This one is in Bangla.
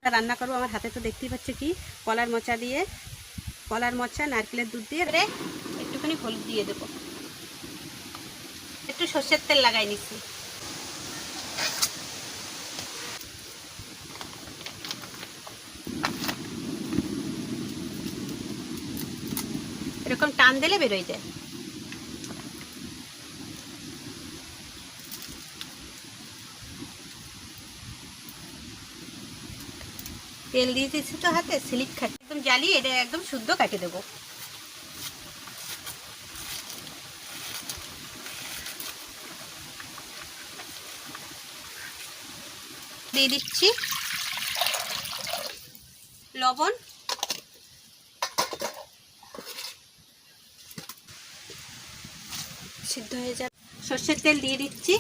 রান্না করবো। আমার হাতে তো দেখতেই পাচ্ছ কি কলার মোচা দিয়ে, কলার মোচা নারকেলের দুধ দিয়ে একটুখানি হলুদ দিয়ে দেবো, একটু সর্ষের তেল লাগাই নিচ্ছি। এরকম টান দিলে বেরোয় যায়। তেল দিয়ে দিচ্ছি তো হাতে, স্লিপ খাচ্ছে একদম, জ্বালিয়ে এটা একদম শুদ্ধ কাটে দেবো। দিয়ে দিচ্ছি লবণ, সিদ্ধ হয়ে যাবে। সর্ষের তেল দিয়ে দিচ্ছি,